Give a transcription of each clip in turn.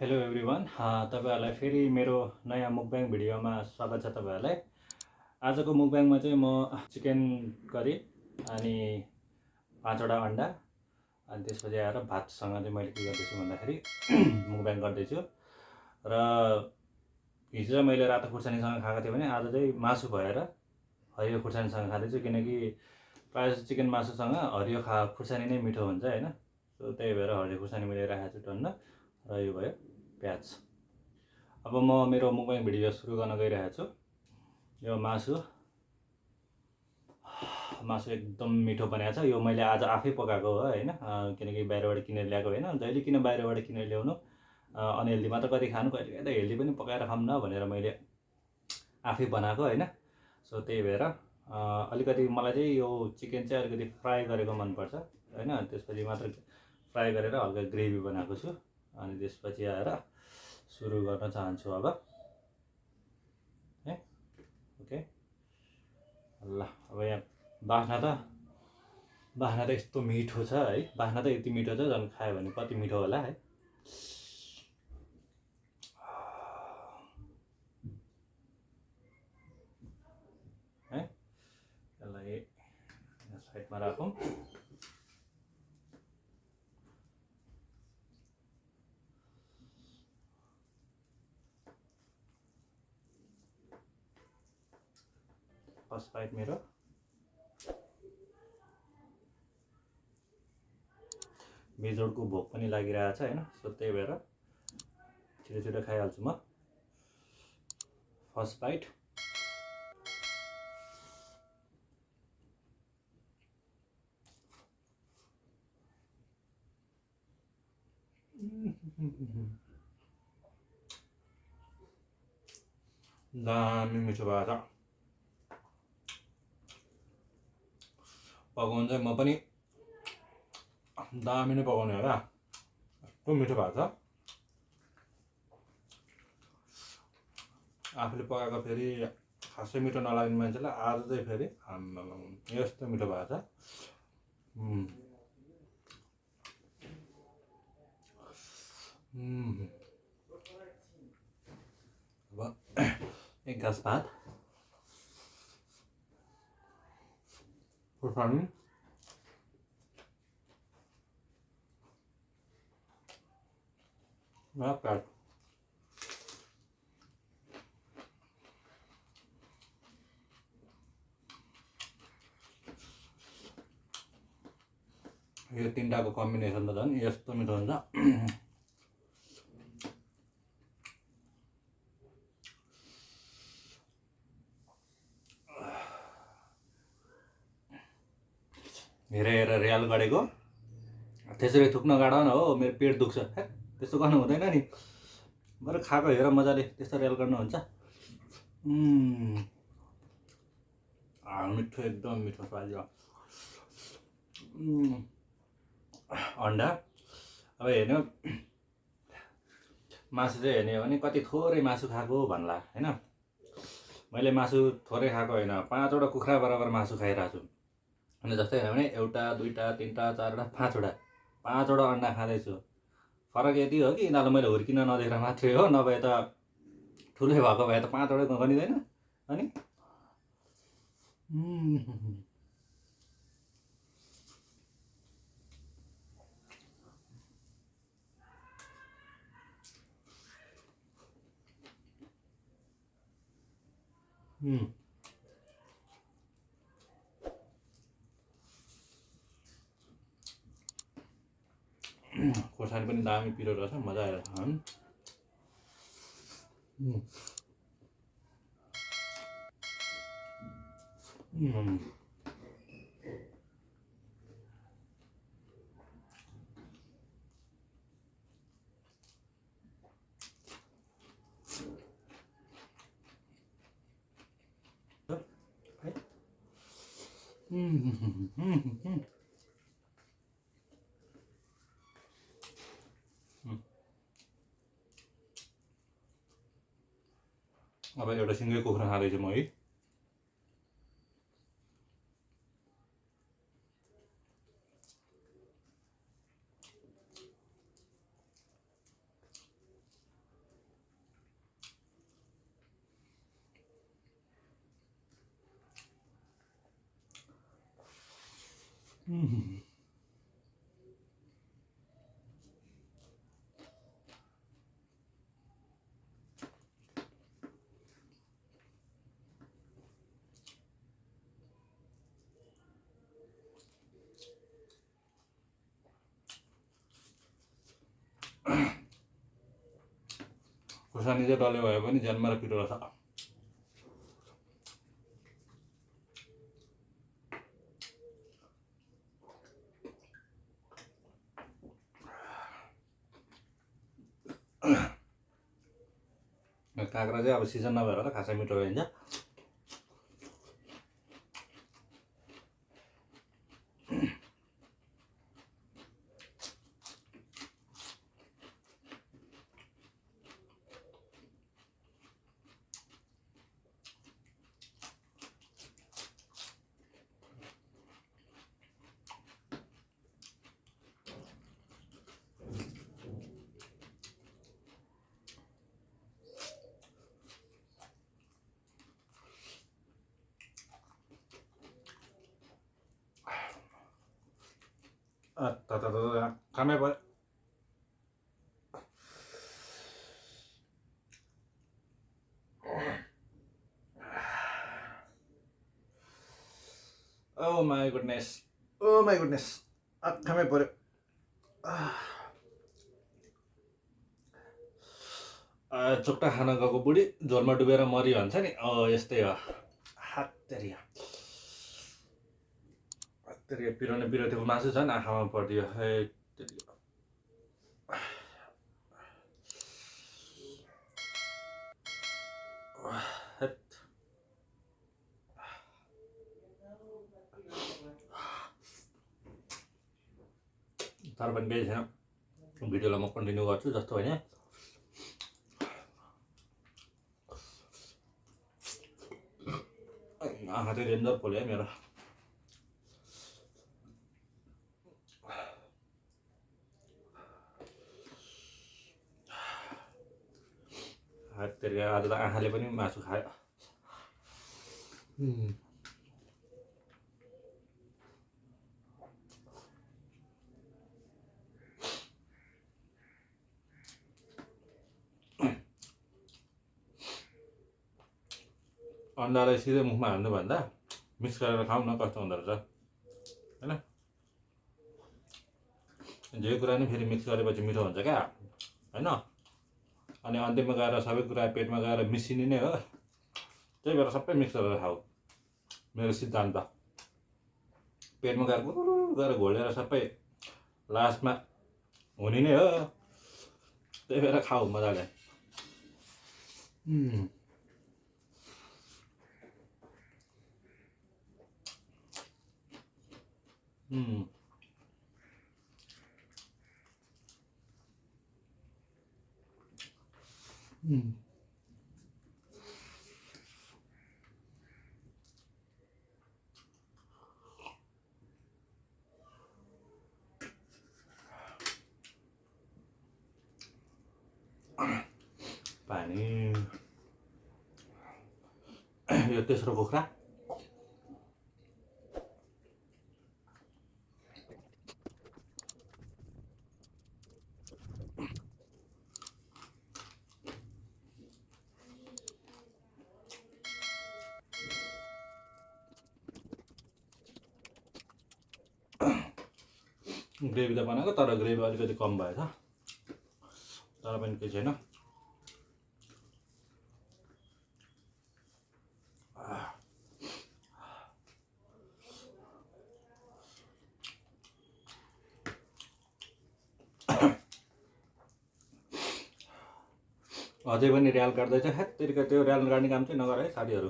Hello everyone, तपाईँहरूलाई फेरि मेरो नयाँ मुकब्याङ भिडियोमा स्वागत छ तपाईँहरूलाई। आजको मुकब्याङमा चाहिँ म चिकन करी अनि 5वटा अन्डा अनि त्यसपछि आएर भातसँग चाहिँ मैले के गर्दैछु भन्दाखेरि मुकब्याङ गर्दैछु। र हिजो चाहिँ मैले रातो खुर्सानीसँग खाएको थिएँ भने आज चाहिँ मासु भएर हरियो खुर्सानीसँग खाँदैछु, किनकि प्रायः जस्तो चिकन मासुसँग हरियो खुर्सानी नै मिठो हुन्छ होइन। सो त्यही भएर हरियो खुर्सानी मैले राखेको छु टन्न। र यो भयो प्याज। अब म मेरो मुकब्याङ भिडियो सुरु गर्न गइरहेको छु। यो मासु एकदम मिठो बनाएको छ। यो मैले आज आफै पकाएको हो होइन, किनकि बाहिरबाट किनेर ल्याएको होइन। जहिले किन बाहिरबाट किनेर ल्याउनु, अनहेल्दी मात्र कति खानु, कहिले कहिले हेल्दी पनि पकाएर खाऊँ न भनेर मैले आफै बनाएको होइन। सो त्यही भएर अलिकति मलाई चाहिँ यो चिकन चाहिँ अलिकति फ्राई गरेको मनपर्छ होइन। त्यसपछि मात्र फ्राई गरेर हल्का ग्रेभी बनाएको छु। अनि त्यसपछि आएर सुरु गर्न चाहन्छु अब है। ओके ल, अब यहाँ बास्ना त यस्तो मिठो छ है। बास्ना त यति मिठो छ, झन् खायो भने कति मिठो होला है। यसलाई साइडमा राखौँ। फर्स्ट बाइट मेरो बेजोडको भोक पनि लागिरहेको छ होइन। सो त्यही भएर छिटो छिटो खाइहाल्छु म। First bite. दामी मिठो भएको छ। पकाउनु चाहिँ म पनि दामी नै पकाउने होला। यस्तो मिठो भएको छ। आफूले पकाएको फेरि खासै मिठो नलाग्ने मान्छेलाई आज चाहिँ फेरि यस्तो मिठो भएको छ। अब एक ग्लास भात, खुर्सानी, प्याज। यो तिनटाको कम्बिनेसन त झन् यस्तो मिठो हुन्छ। हेरेर र्याल गरेको त्यसरी थुक्न गाह्रो न हो, मेरो पेट दुख्छ। त्यस्तो गर्नु हुँदैन नि, बरु खाएको हेर मजाले त्यस्तो र्याल गर्नुहुन्छ। मिठो, एकदम मिठो स्वादिलो अन्डा। अब हेर्नु, मासु चाहिँ हेर्ने हो भने कति थोरै मासु खाएको भन्ला होइन। मैले मासु थोरै खाएको होइन, 5वटा कुखुरा बराबर मासु खाइरहेको छु। अनि जस्तै हेर्यो भने 1, 2, 3, 4, 5वटा अन्डा खाँदैछु। फरक यति हो कि यिनीहरूलाई मैले हुर्किन नदेखेर मात्रै हो, नभए त ठुलै भएको भए त 5वटा गनिँदैन। अनि खोर्सानी पनि दामी पिरो रहेछ, मजा आएर खानु। अब एउटा सिङ्गै कुखुरा खाँदैछु म है। खुर्सानी चाहिँ डल्ले भए पनि ज्यानमा र पिरो रहेछ। काँक्रा चाहिँ अब सिजन नभएर होला खासै मिठो भइन्छ। कामै भयो। Oh my goodness, oh my goodness, खामै पर्यो। चोक्टा खान गएको बुढी झोलमा डुबेर मरि भन्छ नि, यस्तै हो। हात्तेरिया पिरो पिरोको मासु झन् आँखामा परिदियो। तर पनि केही छैन, भिडियोलाई म कन्टिन्यू गर्छु जस्तो होइन। आँखा चाहिँ डेन्जर पोल्यो है मेरो। हात्तेरिया आज त आँखाले पनि मासु खायो। अन्डालाई सिधै मुखमा हाल्नुभन्दा मिक्स गरेर खाउँ न, कस्तो हुँदो रहेछ होइन। जे कुरा नि फेरि मिक्स गरेपछि मिठो हुन्छ क्या होइन। अनि अन्तिममा गएर सबै कुरा पेटमा गएर मिसिने नै हो। त्यही भएर सबै मिक्स गरेर खाऊ, मेरो सिद्धान्त। पेटमा गएर गुरु गरेर घोलेर सबै लास्टमा हुने नै हो। त्यही भएर खाऊ मजाले। पानी यो तेस्रो कुखुरा ग्रेभी त बनाएको, तर ग्रेभी अलिकति कम भएछ। तर पनि केही छैन। अझै पनि र्याल काट्दैछ। हेत्तेरिका त्यो र्याल काट्ने काम चाहिँ नगर है साथीहरू।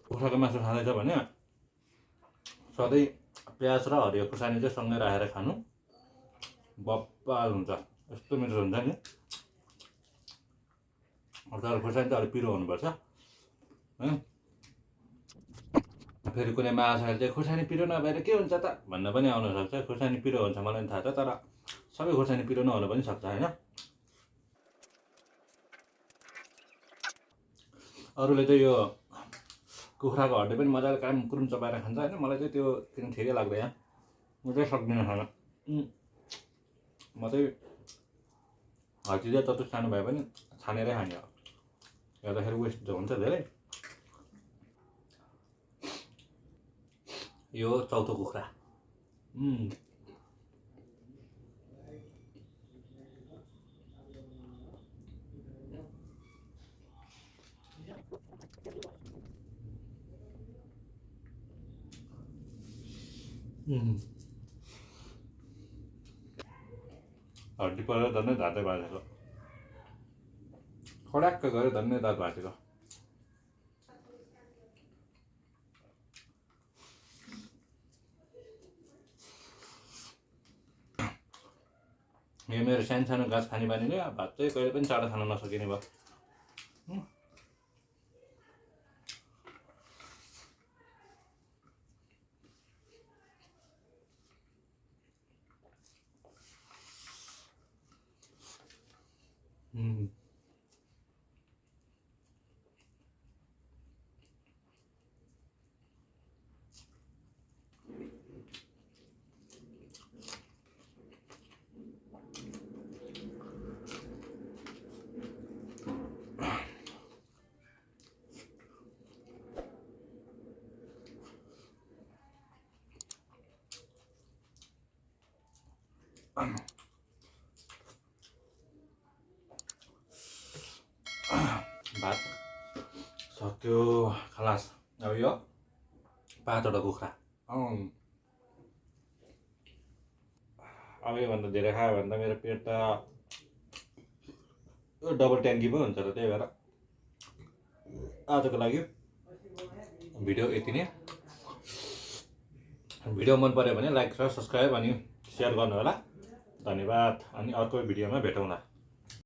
कुखुराको मासु खाँदैछ भने सधैँ प्याज र हरियो खुर्सानी चाहिँ सँगै राखेर खानु, बब्बाल हुन्छ। यस्तो मिठो हुन्छ नि। तर खुर्सानी चाहिँ अलिक पिरो हुनुपर्छ होइन। फेरि कुनै महाशयले चाहिँ खुर्सानी पिरो नभएर के हुन्छ त भन्न पनि आउन सक्छ। खुर्सानी पिरो हुन्छ मलाई पनि थाहा छ, तर सबै खोर्सानी पिरो नहोला पनि सक्छ होइन। अरूले चाहिँ यो कुखुराको हड्डी पनि मजाले काम कुरुम चपाएर खान्छ होइन, मलाई चाहिँ त्यो किन ठिकै लाग्दैन, म चाहिँ सक्दिनँ खान। म चाहिँ हड्डी चाहिँ जति सानो भए पनि छानेरै खाने हो, हेर्दाखेरि वेस्ट हुन्छ धेरै। यो चौथो कुखुरा। हड्डी परेर धन्नै धातै भाँचेको, खड्याक्क गऱ्यो धन्नै दाँत भाँचेको। यो मेरो सानो सानो घाँस खाने बानीले भात चाहिँ कहिले पनि चाँडो खान नसकिने भयो। भात सक्यो खलास। अब यो 5वटा कुखुरा। अब योभन्दा धेरै खायो भने त मेरो पेट त डबल ट्याङ्की पो हुन्छ र, त्यही भएर आजको लागि भिडियो यति नै। भिडियो मन पर्यो भने लाइक र सब्सक्राइब अनि सेयर गर्नु होला। धन्यवाद। अनि अर्को भिडियोमा भेटौँला।